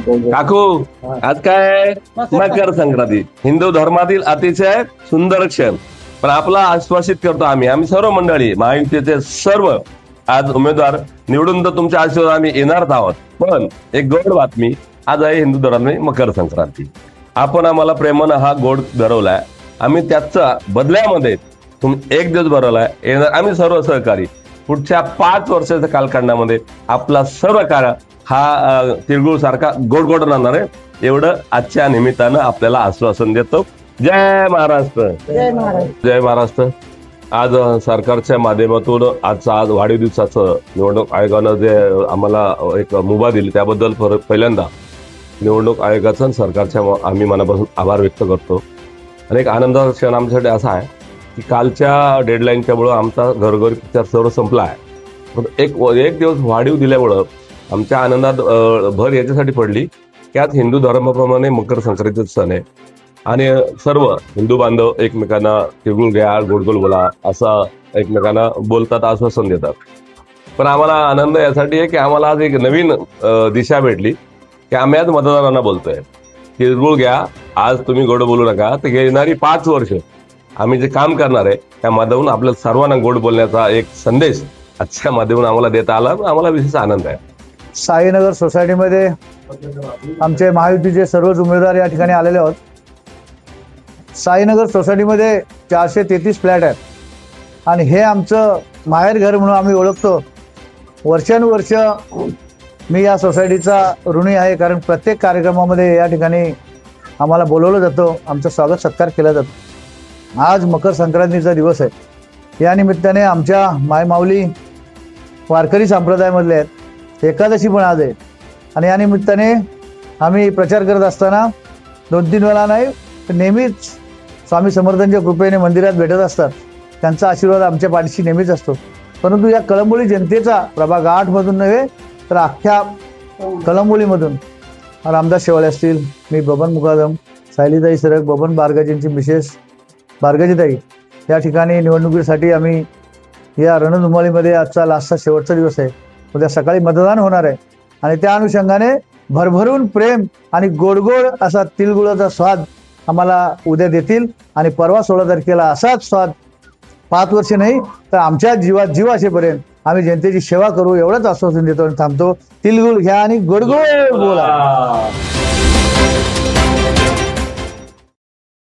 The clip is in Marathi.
काकू आज काय मकर संक्रांती हिंदू धर्मातील अतिशय सुंदर क्षण. पण आपला आश्वासित करतो आम्ही सर्व मंडळी महायुतीचे सर्व आज उमेदवार निवडून तर तुमच्या आशीर्वाद आम्ही येणारच आहोत. पण एक गोड बातमी आज आहे हिंदू धर्माने मकर संक्रांती. आपण आम्हाला प्रेमानं हा गोड धरवलाय. आम्ही त्याचा बदल्यामध्ये तुम्ही एक दिवस भरवलाय येणार आम्ही सर्व सहकारी पुढच्या 5 वर्षाच्या कालखंडामध्ये आपला सर्व काळ हा तिळगुळ सारखा गोड गोड राहणार आहे एवढं आजच्या निमित्तानं आपल्याला आश्वासन देतो. जय महाराष्ट्र. जय महाराष्ट्र. आज सरकारच्या माध्यमातून आज वाढदिवसाचं निवडणूक आयोगानं जे आम्हाला एक मुभा दिली त्याबद्दल पहिल्यांदा निवडणूक आयोगाचं सरकारच्या आम्ही मनापासून आभार व्यक्त करतो. आणि एक आनंदाचा क्षण आमच्यासाठी असा आहे की कालच्या डेडलाईनच्यामुळं आमचा घरोघरी प्रचार सर्व संपला आहे. पण एक दिवस वाढीव दिल्यामुळं आमच्या आनंदात भर याच्यासाठी पडली की आज हिंदू धर्माप्रमाणे मकर संक्रांतीचा सण आहे आणि सर्व हिंदू बांधव एकमेकांना तिळगुळ घ्या गोडगोल बोला असं एकमेकांना बोलतात आश्वासन देतात. पण आम्हाला आनंद यासाठी आहे की आम्हाला आज एक नवीन दिशा भेटली की आम्ही आज मतदारांना बोलतोय तिळगुळ घ्या. आज तुम्ही गोड बोलू नका तर येणारी 5 वर्ष आम्ही जे काम करणार आहे त्या माध्यमातून आपल्या सर्वांना गोड बोलण्याचा एक संदेश आजच्या माध्यमातून आम्हाला देता आला. आम्हाला विशेष आनंद आहे. साईनगर सोसायटीमध्ये आमचे महायुतीचे सर्वच उमेदवार या ठिकाणी आलेले आहोत. साईनगर सोसायटीमध्ये 433 फ्लॅट आहेत आणि हे आमचं माहेर घर म्हणून आम्ही ओळखतो. वर्षानुवर्ष मी या सोसायटीचा ऋणी आहे कारण प्रत्येक कार्यक्रमामध्ये या ठिकाणी आम्हाला बोलवलं जातं, आमचं स्वागत सत्कार केला जातो. आज मकर संक्रांतीचा दिवस आहे. या निमित्ताने आमच्या मायमाऊली वारकरी संप्रदायामधले आहेत. एकादशी पण आज आहे आणि या निमित्ताने आम्ही प्रचार करत असताना 2-3 वेळा नाही तर नेहमीच स्वामी समर्थांच्या कृपेने मंदिरात भेटत असतात. त्यांचा आशीर्वाद आमच्या पाठीशी नेहमीच असतो. परंतु या कळंबोली जनतेचा प्रभाग 8 मधून नव्हे तर अख्ख्या कळंबोलीमधून रामदास शेवाळे असतील, मी बबन मुकादम, सायलीताई सरक, बबन बारगाजींची मिसेस बारगाजीताई या ठिकाणी निवडणुकीसाठी आम्ही या रणधुमाळीमध्ये आजचा लास्टचा शेवटचा दिवस आहे. उद्या सकाळी मतदान होणार आहे आणि त्या अनुषंगाने भरभरून प्रेम आणि गोडगोड असा तिळगुळाचा स्वाद आम्हाला उद्या देतील आणि परवा 16 तारखेला असाच स्वाद 5 वर्ष नाही तर आमच्या जीवात जीव असेपर्यंत आम्ही जनतेची सेवा करू एवढंच आश्वासन देतो आणि थांबतो. तिळगुळ घ्या आणि गोडगोड बोला.